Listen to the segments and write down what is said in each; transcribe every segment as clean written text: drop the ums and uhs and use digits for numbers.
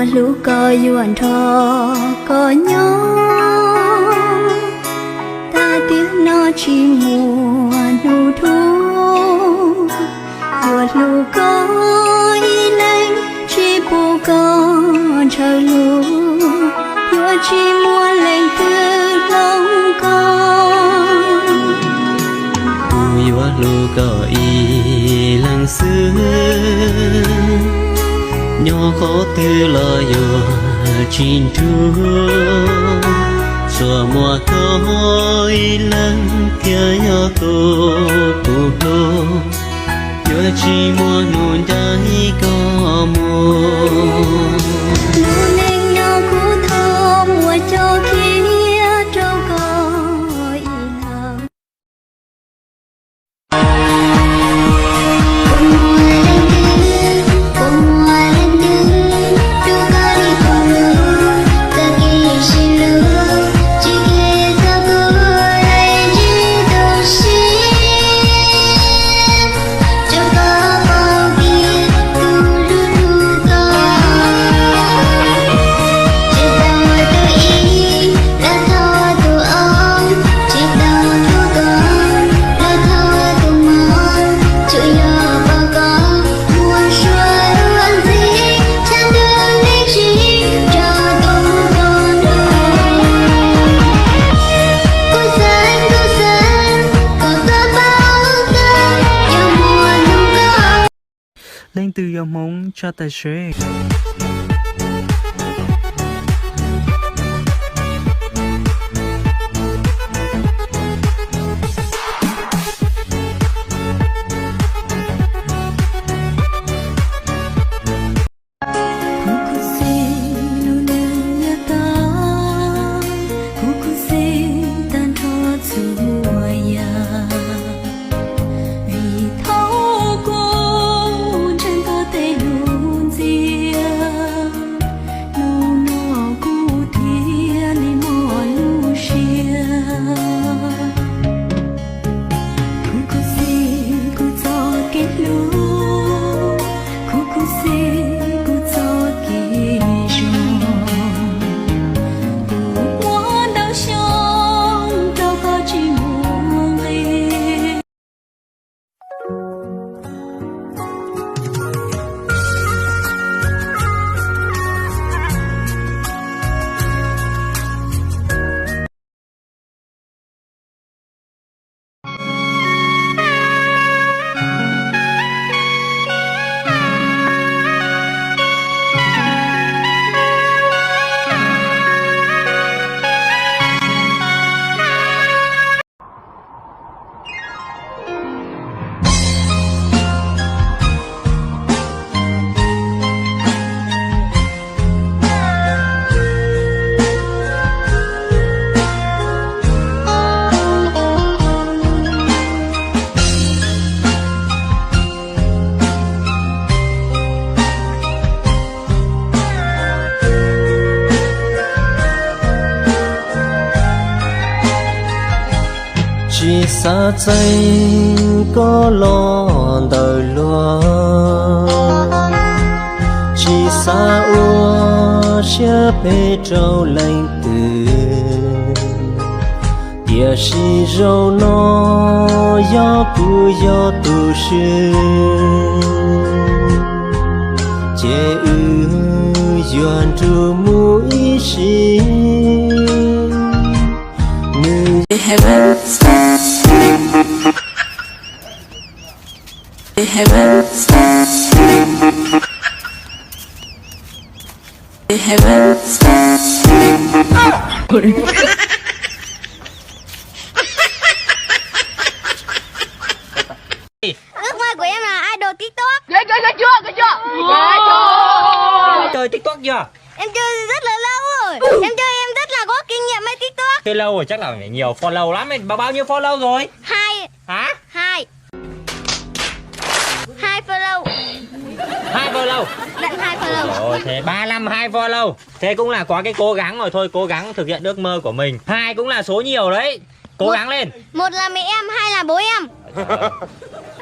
lũ có yuan thọ có nhỏ ta tiếng nó chỉ mùa nụ thu lũ có ý lấy chỉ bù có chờ lũ chỉ muốn lên từ lòng con lũ có ý lăng xưa nhỏ khó tư lo yo chín chúa xóa mùa khói lăng kia yo tô cụ lô yo chỉ muốn nôn trái có mùa nụ neng nhỏ khu thơm mùa cho kia trâu có ý lòng lên từ dòng mông cho tài xế. chỉ xa tay có lo đời lo chỉ xa ua sẽ bê trâu lành từ địa sĩ râu nó gió cú gió tu sư chế ư doan tru mũi sĩ heaven heaven heaven ước mơ của em là idol TikTok. Ghê chưa? Chơi TikTok chưa? Em chơi rất là lâu rồi. Em chơi em rất là có kinh nghiệm với TikTok. Chơi lâu rồi chắc là nhiều follow lắm. Bao nhiêu follow rồi? 2. Hả? 2 follow. 2 follow. Lận 2 follow. Rồi thế 2 follow. Thế cũng là có cái cố gắng rồi thôi, cố gắng thực hiện ước mơ của mình. 2 cũng là số nhiều đấy. Cố gắng lên. 1 là mẹ em, 2 là bố em.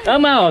Ước mơ